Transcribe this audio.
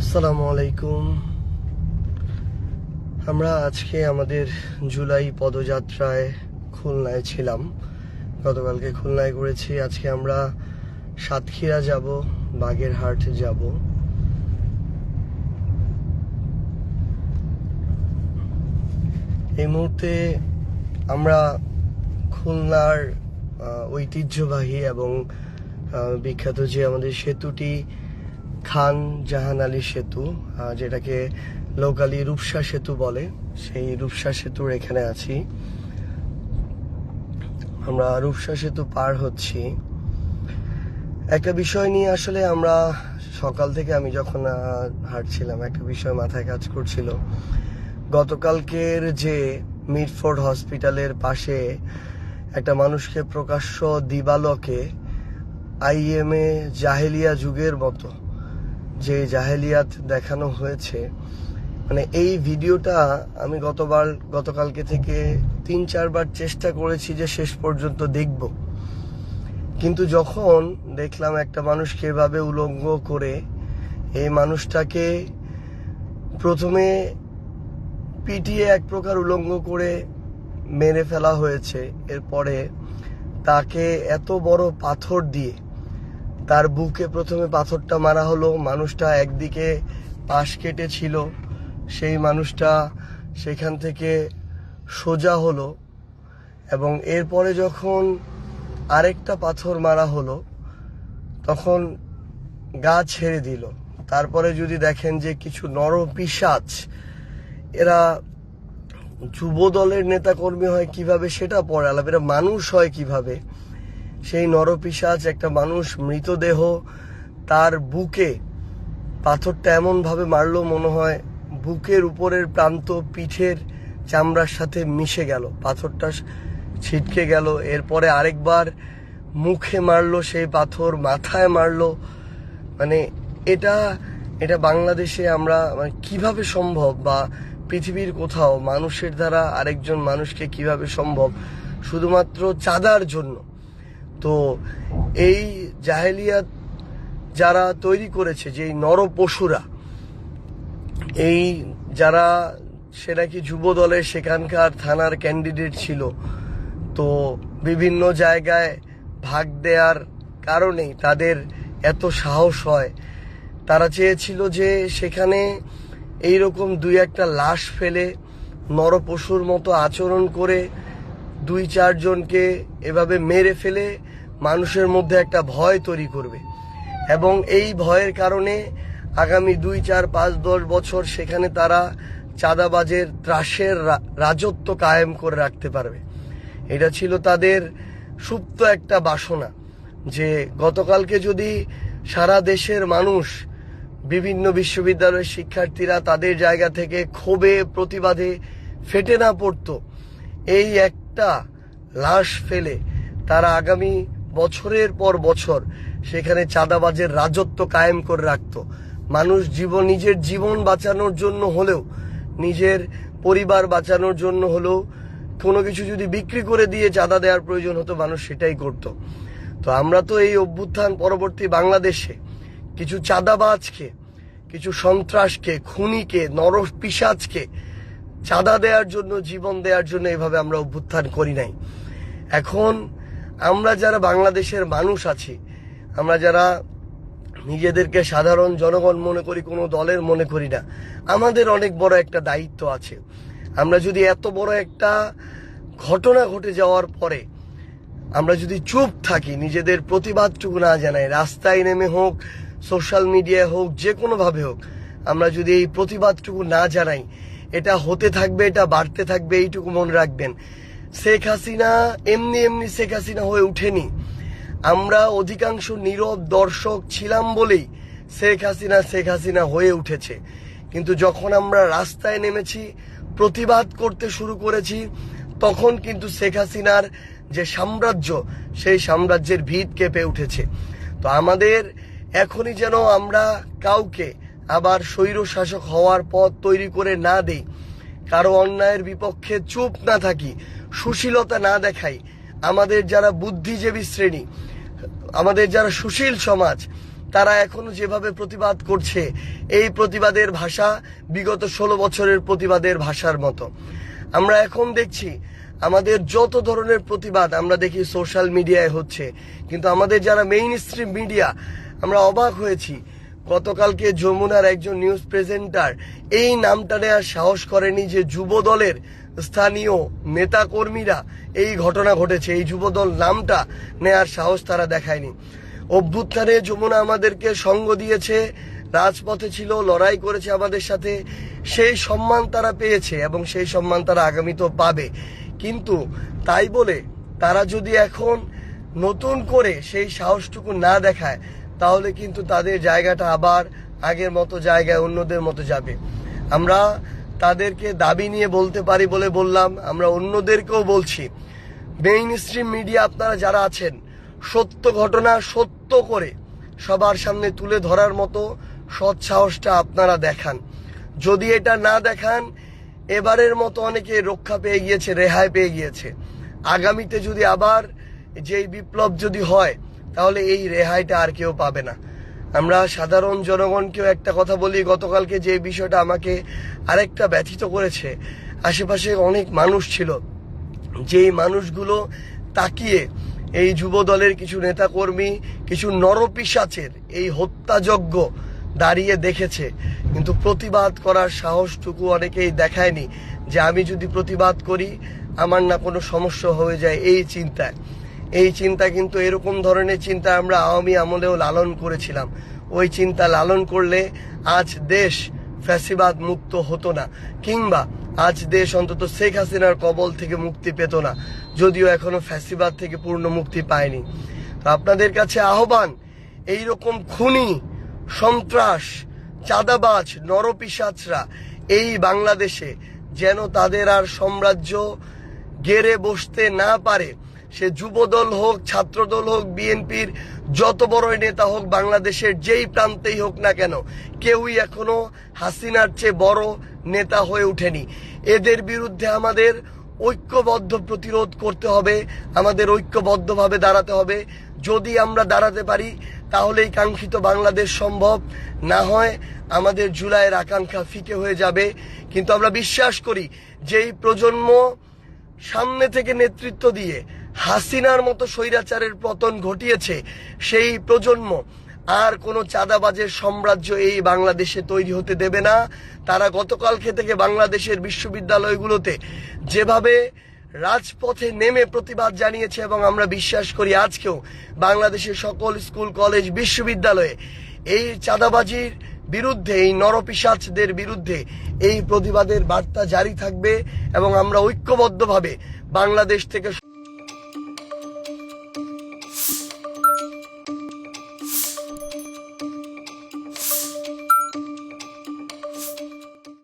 আসসালামু আলাইকুম। আমরা আজকে আমাদের জুলাই পদযাত্রায় খুলনায় ছিলাম। গতকালকে খুলনায় করেছি। আজকে আমরা সাতক্ষীরা যাব, বাগেরহাট যাব। এই মুহূর্তে আমরা খুলনার ঐতিহ্যবাহী এবং বিখ্যাত যে আমাদের সেতুটি খান জাহান আলী সেতু, যেটাকে লোকালি রূপসা সেতু বলে, সেই রূপসা সেতুর এখানে আছি। আমরা রূপসা সেতু পার হচ্ছি। একটা বিষয় নিয়ে আসলে আমরা সকাল থেকে আমি যখন হাঁটছিলাম, একটা বিষয় মাথায় কাজ করছিল। গতকালকের যে মিডফোর্ড হসপিটালের পাশে একটা মানুষকে প্রকাশ্য দিবালোকে আইএমএ জাহেলিয়া যুগের মতো যে জাহেলিয়াত দেখানো হয়েছে, মানে এই ভিডিওটা আমি গতকালকে থেকে 3-4 বার চেষ্টা করেছি যে শেষ পর্যন্ত দেখব, কিন্তু যখন দেখলাম একটা মানুষকে এভাবে উলঙ্গ করে এই মানুষটাকে প্রথমে পিটিয়ে এক প্রকার উলঙ্গ করে মেরে ফেলা হয়েছে, এরপরে তাকে এত বড় পাথর দিয়ে তার বুকে প্রথমে পাথরটা মারা হলো। মানুষটা একদিকে পাশ কেটেছিল, সেই মানুষটা সেখান থেকে সোজা হলো, এবং এরপরে যখন আরেকটা পাথর মারা হলো তখন গা ছেড়ে দিল। তারপরে যদি দেখেন যে কিছু নরপিশাচ, এরা যুব দলের নেতাকর্মী হয় কিভাবে সেটা পরে আলাপ, এরা মানুষ হয় কিভাবে। সেই নরপিশাচ একটা মানুষ মৃতদেহ, তার বুকে পাথরটা এমন ভাবে মারলো মনে হয় বুকের উপরের প্রান্ত পিঠের চামড়ার সাথে মিশে গেল, পাথরটা ছিটকে গেল। এরপরে আরেকবার মুখে মারলো সেই পাথর, মাথায় মারলো। মানে এটা বাংলাদেশে আমরা কিভাবে সম্ভব, বা পৃথিবীর কোথাও মানুষের দ্বারা আরেকজন মানুষকে কিভাবে সম্ভব, শুধুমাত্র চাঁদার জন্য। তো এই জাহেলিয়াত যারা তৈরি করেছে, যে নরপশুরা, এই যারা সে নাকি যুব দলের সেখানকার থানার ক্যান্ডিডেট ছিল, তো বিভিন্ন জায়গায় ভাগ দেওয়ার কারণেই তাদের এত সাহস হয়। তারা চেয়েছিল যে সেখানে এইরকম 2-1টা লাশ ফেলে নরপশুর মতো আচরণ করে 2-4 জনকে এভাবে মেরে ফেলে মানুষের মধ্যে একটা ভয় তৈরি করবে, এবং এই ভয়ের কারণে আগামী 2-4-5-10 বছর সেখানে তারা চাঁদাবাজের ত্রাসের রাজত্ব কায়েম করে রাখতে পারবে। এটা ছিল তাদের সুপ্ত একটা বাসনা। যে গতকালকে যদি সারা দেশের মানুষ, বিভিন্ন বিশ্ববিদ্যালয়ের শিক্ষার্থীরা তাদের জায়গা থেকে ক্ষোভে প্রতিবাদে ফেটে না পড়তো, এই একটা লাশ ফেলে তারা আগামী বছরের পর বছর সেখানে চাঁদাবাজের রাজত্ব কায়েম করে রাখতো। মানুষ নিজের জীবন বাঁচানোর জন্য হলেও, নিজের পরিবার বাঁচানোর জন্য হলেও কোনো কিছু যদি বিক্রি করে দিয়ে চাঁদা দেওয়ার প্রয়োজন হতো, মানুষ সেটাই করত। তো আমরা তো এই অভ্যুত্থান পরবর্তী বাংলাদেশে কিছু চাঁদাবাজকে, কিছু সন্ত্রাসকে, খুনিকে, নরপিশাচকে চাঁদা দেওয়ার জন্য, জীবন দেওয়ার জন্য এভাবে আমরা অভ্যুত্থান করি নাই। এখন আমরা যারা বাংলাদেশের মানুষ আছি, আমরা যারা নিজেদেরকে সাধারণ জনগণ মনে করি, কোনো দলের মনে করি না, আমাদের অনেক বড় একটা দায়িত্ব আছে। আমরা যদি এত বড় একটা ঘটনা ঘটে যাওয়ার পরে আমরা যদি চুপ থাকি, নিজেদের প্রতিবাদটুকু না জানাই, রাস্তায় নেমে হোক, সোশ্যাল মিডিয়ায় হোক, যে কোনোভাবে হোক, আমরা যদি এই প্রতিবাদটুকু না জানাই, এটা হতে থাকবে, এটা বাড়তে থাকবে। এইটুকু মনে রাখবেন, শেখ হাসিনা এমনি এমনি শেখ হাসিনা হয়ে উঠেনি। আমরা অধিকাংশ নীরব দর্শক ছিলাম বলেই শেখ হাসিনা হয়ে উঠেছে। কিন্তু যখন আমরা রাস্তায় নেমেছি, প্রতিবাদ করতে শুরু করেছি, তখন কিন্তু শেখ হাসিনার যে সাম্রাজ্য, সেই সাম্রাজ্যের ভিত কেঁপে উঠেছে। তো আমাদের এখনই যেন আমরা কাউকে আবার স্বৈর শাসক হওয়ার পথ তৈরি করে না দেই, কারো অন্যায়ের বিপক্ষে চুপ না থাকি, সুশীলতা না দেখাই। আমাদের যারা বুদ্ধিজীবী শ্রেণী, আমাদের যারা সুশীল সমাজ, তারা এখনো যেভাবে প্রতিবাদ করছে, এই প্রতিবাদের ভাষা বিগত 16 বছরের প্রতিবাদের ভাষার মতো। আমরা এখন দেখছি আমাদের যত ধরনের প্রতিবাদ আমরা দেখি সোশ্যাল মিডিয়ায় হচ্ছে, কিন্তু আমাদের যারা মেইন স্ট্রিম মিডিয়া, আমরা অবাক হয়েছি। গতকালকে যমুনার একজন নিউজ প্রেজেন্টার এই নামটা নেওয়ার সাহস করেনি যে যুব দলের স্থানীয় নেতা কর্মীরা এই ঘটনা ঘটেছে, এই যুবদল নামটা নেয়ার সাহস তারা দেখায়নি। অভ্যুত্থানে যমুনা আমাদেরকে সঙ্গ দিয়েছে, রাজপথে ছিল, লড়াই করেছে আমাদের সাথে, সেই সম্মান তারা পেয়েছে এবং সেই সম্মান তারা আগামীতেও পাবে। কিন্তু তাই বলে তারা যদি এখন নতুন করে সেই সাহসটুকু না দেখায়, তাহলে কিন্তু তাদের জায়গাটা আবার আগের মতো জায়গায় অন্যদের মতো যাবে। আমরা তাদেরকে দাবি নিয়ে বলতে পারি বলে বললাম, আমরা অন্যদেরকেও বলছি, মেইন স্ট্রিম মিডিয়া আপনারা যারা আছেন, সত্য ঘটনা সত্য করে সবার সামনে তুলে ধরার মতো সৎ সাহসটা আপনারা দেখান। যদি এটা না দেখান, এবারের মতো অনেকে রক্ষা পেয়ে গিয়েছে, রেহাই পেয়ে গিয়েছে। আগামীতে যদি আবার যেই বিপ্লব যদি হয়, তাহলে এই রেহাইটা আর কেউ পাবে না। আমরা সাধারণ জনগণকেও একটা কথা বলি, গতকালকে যে বিষয়টা আমাকে আরেকটা ব্যথিত করেছে, আশেপাশে অনেক মানুষ ছিল, যেই মানুষগুলো তাকিয়ে এই যুব দলের কিছু নেতাকর্মী, কিছু নরপিশাচের এই হত্যাযজ্ঞ দাঁড়িয়ে দেখেছে, কিন্তু প্রতিবাদ করার সাহসটুকু অনেকেই দেখায়নি যে আমি যদি প্রতিবাদ করি আমার না কোনো সমস্যা হয়ে যায়। এই চিন্তা কিন্তু এরকম ধরনের চিন্তা আমরা আওয়ামী আমলেও লালন করেছিলাম। ওই চিন্তা লালন করলে আজ দেশ ফ্যাসিবাদ মুক্ত হতো না, কিংবা আজ দেশ অন্তত শেখ হাসিনার কবল থেকে মুক্তি পেত না, যদিও এখনো ফ্যাসিবাদ থেকে পূর্ণ মুক্তি পায়নি। তো আপনাদের কাছে আহ্বান, এইরকম খুনি, সন্ত্রাস, চাঁদাবাজ, নরপিশাচরা এই বাংলাদেশে যেন তাদের আর সাম্রাজ্য গেড়ে বসতে না পারে। সে যুবদল হোক, ছাত্রদল হোক, বিএনপির যত বড় নেতা হোক, বাংলাদেশের যেই প্রান্তেই হোক না কেন, কেউই এখনো হাসিনার চেয়ে বড় নেতা হয়ে ওঠেনি। এদের বিরুদ্ধে আমাদের ঐক্যবদ্ধ প্রতিরোধ করতে হবে, আমাদের ঐক্যবদ্ধভাবে দাঁড়াতে হবে। যদি আমরা দাঁড়াতে পারি, তাহলেই কাঙ্ক্ষিত বাংলাদেশ সম্ভব। না হয় আমাদের জুলাইয়ের আকাঙ্ক্ষা ফিকে হয়ে যাবে। কিন্তু আমরা বিশ্বাস করি যে এই প্রজন্ম সামনে থেকে নেতৃত্ব দিয়ে হাসিনার মতো স্বৈরাচারের পতন ঘটিয়েছে, সেই প্রজন্ম আর কোনো চাঁদাবাজের সাম্রাজ্য এই বাংলাদেশে তৈরি হতে দেবে না। তারা গতকালকে থেকে বাংলাদেশের বিশ্ববিদ্যালয়গুলোতে যেভাবে রাজপথে নেমে প্রতিবাদ জানিয়েছে, এবং আমরা বিশ্বাস করি আজকেও বাংলাদেশের সকল স্কুল, কলেজ, বিশ্ববিদ্যালয়ে এই চাঁদাবাজির বিরুদ্ধে, এই নরপিশাচদের বিরুদ্ধে এই প্রতিবাদের বার্তা জারি থাকবে, এবং আমরা ঐক্যবদ্ধভাবে বাংলাদেশ থেকে